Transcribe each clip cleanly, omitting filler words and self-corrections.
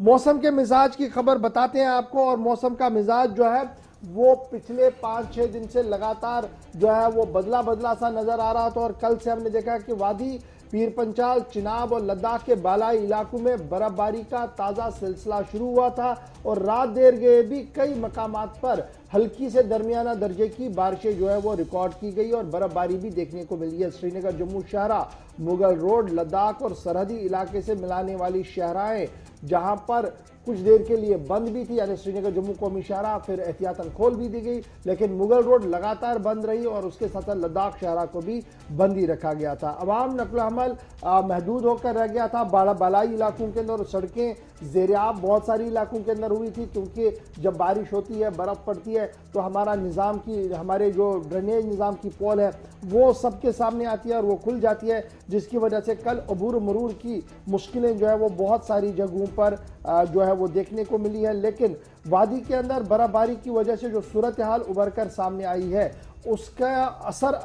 मौसम के मिजाज की खबर बताते हैं आपको। और मौसम का मिजाज जो है वो पिछले 5-6 दिन से लगातार जो है वो बदला बदला सा नजर आ रहा था। और कल से हमने देखा कि वादी पीर पंचाल, चिनाब और लद्दाख के बालाई इलाकों में बर्फबारी का ताज़ा सिलसिला शुरू हुआ था। और रात देर गए भी कई मकामात पर हल्की से दरमियाना दर्जे की बारिशें जो है वो रिकॉर्ड की गई और बर्फबारी भी देखने को मिली है। श्रीनगर जम्मू शाहरा, मुगल रोड, लद्दाख और सरहदी इलाके से मिलाने वाली शाहराएं जहां पर कुछ देर के लिए बंद भी थी, यानी श्रीनगर जम्मू कौमी शाहरा फिर एहतियातन खोल भी दी गई, लेकिन मुगल रोड लगातार बंद रही और उसके साथ लद्दाख शाहरा को भी बंद ही रखा गया था। अवाम नकल हमल महदूद होकर रह गया था। बालाई इलाकों के अंदर सड़कें ज़ेरियाब बहुत सारी इलाकों के अंदर हुई थी, क्योंकि जब बारिश होती है, बर्फ पड़ती है, तो हमारे जो ड्रेनेज निज़ाम की पोल है वो सबके सामने आती है और वो खुल जाती है, जिसकी वजह से कल अबूर मरूर की मुश्किलें जो है वो बहुत सारी जगहों पर जो है वो देखने को मिली है। लेकिन वादी के अंदर बर्फबारी की वजह से जो सूरत हाल उभर कर सामने आई है उसका असर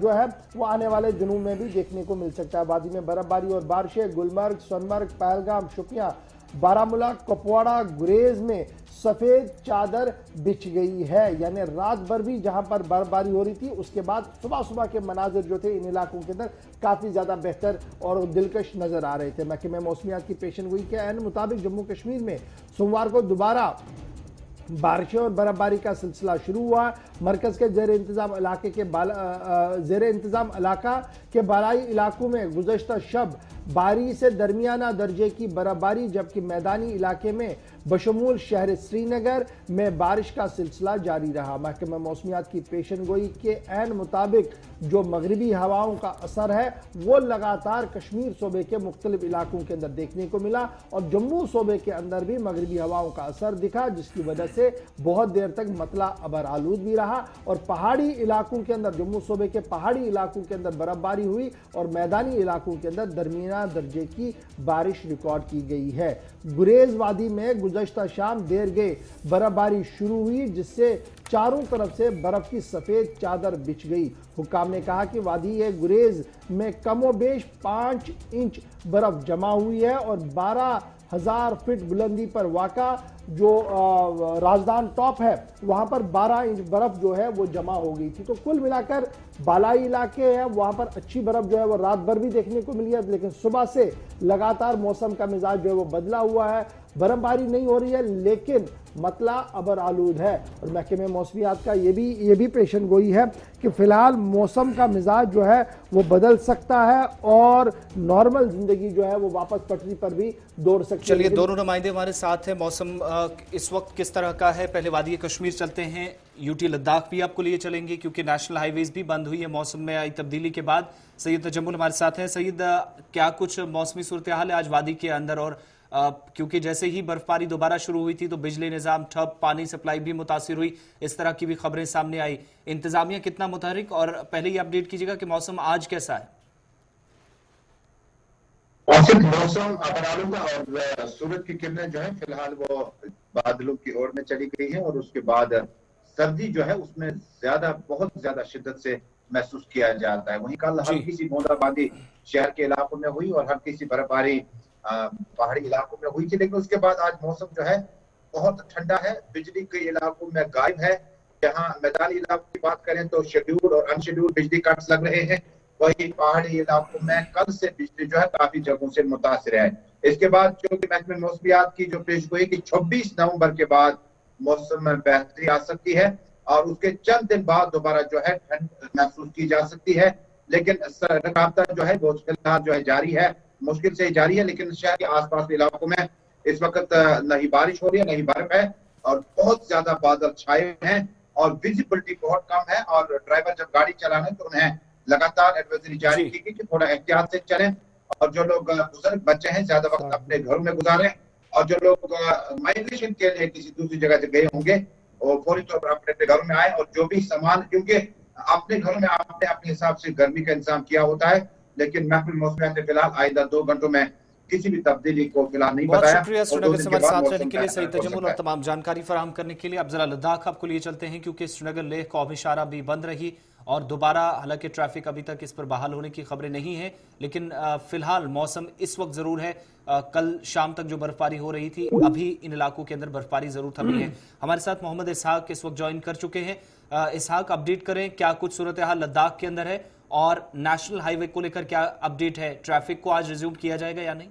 जो है वो आने वाले दिनों में भी देखने को मिल सकता है। वादी में बर्फबारी और बारिशें गुलमर्ग, सोनमर्ग, पहलगाम, शुपियां, बारामूला, कुपवाड़ा, गुरेज में सफेद चादर बिछ गई है। यानी रात भर भी जहां पर बर्फबारी हो रही थी, उसके बाद सुबह सुबह के मनाजिर जो थे इन इलाकों के अंदर काफी ज्यादा बेहतर और दिलकश नजर आ रहे थे। महकमे मौसमियात की पेशन गोई के ऐन मुताबिक जम्मू कश्मीर में सोमवार को दोबारा बारिशों और बर्फबारी का सिलसिला शुरू हुआ। मरकज के जेर इंतजाम इलाका के बालाई इलाकों में गुज़श्ता शब बारी से दरमियाना दर्जे की बर्फबारी, जबकि मैदानी इलाके में बशमूल शहर श्रीनगर में बारिश का सिलसिला जारी रहा। महकमा मौसमियात की पेशन गोई के ऐन मुताबिक जो मगरबी हवाओं का असर है वो लगातार कश्मीर सूबे के मुख्तलिफ इलाकों के अंदर देखने को मिला और जम्मू सूबे के अंदर भी मगरबी हवाओं का असर दिखा, जिसकी वजह से बहुत देर तक मतला अबर आलूद भी रहा। और पहाड़ी इलाकों के अंदर, जम्मू सूबे के पहाड़ी इलाकों के अंदर बर्फबारी हुई और मैदानी इलाकों के अंदर दरमियाना दर्जे की बारिश रिकॉर्ड की गई है। गुरेज वादी में गुज़श्ता शाम देर गए बर्फबारी शुरू हुई, जिससे चारों तरफ से बर्फ की सफेद चादर बिछ गई। हुक्काम ने कहा कि वादी गुरेज में कमोबेश 5 इंच बर्फ जमा हुई है और 12,000 फीट बुलंदी पर वाक़ा जो राजदान टॉप है वहां पर 12 इंच बर्फ जो है वो जमा हो गई थी। तो कुल मिलाकर बालाई इलाके हैं वहां पर अच्छी बर्फ जो है वो रात भर भी देखने को मिली है, लेकिन सुबह से लगातार मौसम का मिजाज जो है वो बदला हुआ है। बर्फबारी नहीं हो रही है लेकिन मतला अबर आलूद है। और महकमे मौसमियात का ये भी पेशन गोई है कि फिलहाल मौसम का मिजाज जो है वो बदल सकता है और नॉर्मल जिंदगी जो है वो वापस पटरी पर भी दौड़ सकती है। चलिए, दोनों नुमाइंदे हमारे साथ हैं। मौसम इस वक्त किस तरह का है? पहले वादी कश्मीर चलते हैं, यूटी लद्दाख भी आपको लिए चलेंगे क्योंकि नेशनल हाईवेज भी बंद हुई है मौसम में आई तब्दीली के बाद। सैयद तजम्मुल हमारे साथ हैं। सैयद, क्या कुछ मौसमी सूरत हाल है आज वादी के अंदर? और क्योंकि जैसे ही बर्फबारी दोबारा शुरू हुई थी तो बिजली निजाम ठप, पानी सप्लाई भी मुतासिर हुई, इस तरह की भी खबरें सामने आई। इंतजामिया कितना मुतहरिक? और पहले ही अपडेट कीजिएगा कि मौसम आज कैसा है? मौसम अबरालूदा और सूरज की किरणें जो है फिलहाल वो बादलों की ओर में चली गई है और उसके बाद सर्दी जो है उसमें बहुत ज्यादा शिद्दत से महसूस किया जाता है। वहीं कल हल्की सी बूंदाबांदी शहर के इलाकों में हुई और हल्की सी बर्फबारी पहाड़ी इलाकों में हुई थी, लेकिन उसके बाद आज मौसम जो है बहुत ठंडा है। बिजली कई इलाकों में गायब है। जहां मैदानी इलाकों की बात करें तो शेड्यूल और अनशेड्यूल बिजली कट्स लग रहे हैं, वही पहाड़ी इलाकों में कल से बिजली जो है काफी जगहों से मुतासिर है। इसके बाद चूंकि महकमे मौसमियात की जो पेशगोई की 26 नवंबर के बाद मौसम में बेहतरी आ सकती है और उसके चंद दिन बाद दोबारा जो है ठंड महसूस की जा सकती है, लेकिन राबता जो है वो फिलहाल जो है जारी है, मुश्किल से जारी है। लेकिन शहर के आसपास के इलाकों में इस वक्त नहीं बारिश हो रही है, नहीं बर्फ है और बहुत ज्यादा बादल छाए हैं और विजिबिलिटी बहुत कम है। और ड्राइवर जब गाड़ी चलाने तो उन्हें लगातार एडवाइजरी जारी की गई कि थोड़ा एहतियात से चलें और जो लोग बुजुर्ग बच्चे हैं ज्यादा वक्त अपने घरों में गुजारें और जो लोग माइग्रेशन के लिए किसी दूसरी जगह गए होंगे वो फौरी तौर पर अपने घरों में आए। और जो भी सामान, क्योंकि अपने घरों में आपने अपने हिसाब से गर्मी का इंतजाम किया होता है, लेकिन महकमे मौसमियात ने फिलहाल आइंदा 2 घंटों में किसी भी तब्दीली को फिलहाल नहीं बहुत बताया। शुक्रिया श्रीनगर से हमारे साथ रहने के लिए सईद तजम्मुल और तमाम जानकारी फराहम करने के लिए। अब जरा लद्दाख आपको लिए चलते हैं क्योंकि श्रीनगर लेह कौमी शाहरा भी बंद रही और दोबारा हालांकि ट्रैफिक अभी तक इस पर बहाल होने की खबरें नहीं है, लेकिन फिलहाल मौसम इस वक्त जरूर है। कल शाम तक जो बर्फबारी हो रही थी, अभी इन इलाकों के अंदर बर्फबारी जरूर थमी है। हमारे साथ मोहम्मद इसहाक इस वक्त ज्वाइन कर चुके हैं। इसहाक, अपडेट करें, क्या कुछ सूरत हाल लद्दाख के अंदर है और नेशनल हाईवे को लेकर क्या अपडेट है? ट्रैफिक को आज रिज्यूम किया जाएगा या नहीं?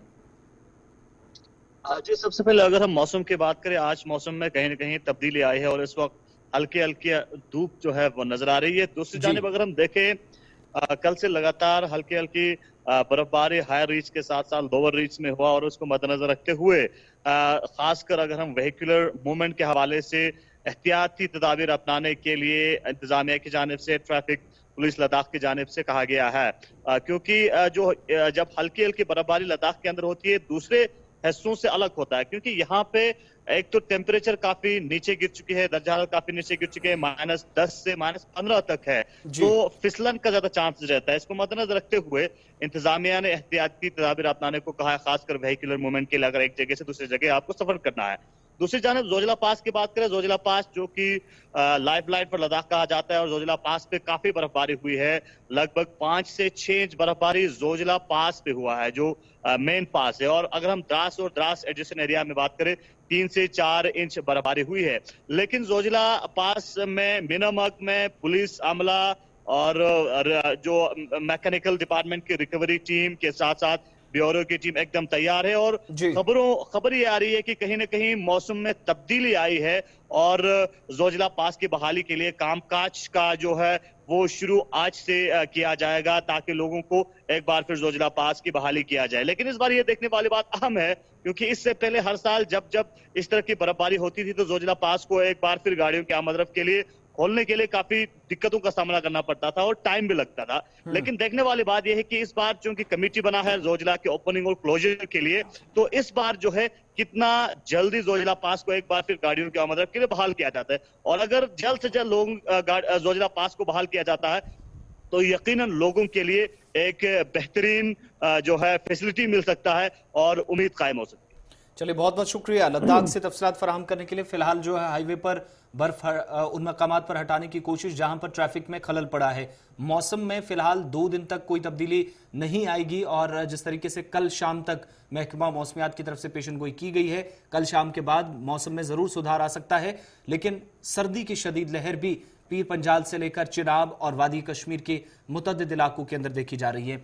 जी, सबसे पहले अगर हम मौसम की बात करें, आज मौसम में कहीं ना कहीं तब्दीली आई है और इस वक्त हल्की हल्की धूप जो है वो नजर आ रही है। दूसरी जानिब अगर हम देखें, कल से लगातार हल्की हल्की बर्फबारी हायर रीच के साथ साथ लोअर रीच में हुआ और उसको मद्देनजर रखते हुए खासकर अगर हम व्हीकुलर मूवमेंट के हवाले से एहतियाती तदाबीर अपनाने के लिए इंतजामिया की जानिब से, ट्रैफिक पुलिस लद्दाख की जानिब से कहा गया है। क्योंकि जब हल्की हल्की बर्फबारी लद्दाख के अंदर होती है, दूसरे हिस्सों से अलग होता है, क्योंकि यहाँ पे एक तो टेम्परेचर काफी नीचे गिर चुकी है, दर्जा हरारत काफी नीचे गिर चुके हैं, -10 से -15 तक है, तो फिसलन का ज्यादा चांस रहता है। इसको मद्देनजर रखते हुए इंतजामिया ने एहतियाती तदाबीर अपनाने को कहा है, खासकर व्हीकुलर मूवमेंट के लिए अगर एक जगह से दूसरी जगह आपको सफर करना है। दूसरी जानब जोजिला पास की बात करें, जोजिला पास जो कि लाइफ लाइन पर लद्दाख कहा जाता है और जोजिला पास पे काफी बर्फबारी हुई है। लगभग 5 से 6 इंच बर्फबारी जोजिला पास पे हुआ है, जो मेन पास है। और अगर हम द्रास और द्रास एडजेसेंट एरिया में बात करें, 3 से 4 इंच बर्फबारी हुई है। लेकिन जोजिला पास में मिनामक में पुलिस अमला और जो मैकेनिकल डिपार्टमेंट की रिकवरी टीम के साथ साथ ब्यूरो की टीम एकदम तैयार है। और खबर ये आ रही है कि कहीं ना कहीं मौसम में तब्दीली आई है और जोजिला पास की बहाली के लिए कामकाज का जो है वो शुरू आज से किया जाएगा, ताकि लोगों को एक बार फिर जोजिला पास की बहाली किया जाए। लेकिन इस बार ये देखने वाली बात अहम है, क्योंकि इससे पहले हर साल जब जब इस तरह की बर्फबारी होती थी तो जोजिला पास को एक बार फिर गाड़ियों की आमदरफ्त के लिए खोलने के लिए काफी दिक्कतों का सामना करना पड़ता था और टाइम भी लगता था। लेकिन देखने वाली बात यह है कि इस बार चूंकि कमेटी बना है जोजिला के ओपनिंग और क्लोजर के लिए, तो इस बार जो है कितना जल्दी जोजिला पास को एक बार फिर गाड़ियों की आमदरफ्त के लिए बहाल किया जाता है। और अगर जल्द से जल्द लोग जोजिला पास को बहाल किया जाता है तो यकीनन लोगों के लिए एक बेहतरीन जो है फैसिलिटी मिल सकता है और उम्मीद कायम हो सकती है। चलिए, बहुत बहुत शुक्रिया लद्दाख से तफसीलात फराहम करने के लिए। फिलहाल जो है हाईवे पर बर्फ उन मकामात पर हटाने की कोशिश जहां पर ट्रैफिक में खलल पड़ा है। मौसम में फिलहाल 2 दिन तक कोई तब्दीली नहीं आएगी और जिस तरीके से कल शाम तक महकमा मौसमियात की तरफ से पेशन गोई की गई है, कल शाम के बाद मौसम में जरूर सुधार आ सकता है। लेकिन सर्दी की शदीद लहर भी पीर पंजाल से लेकर चिनाब और वादी कश्मीर के मुतअद्दिद इलाकों के अंदर देखी जा रही है।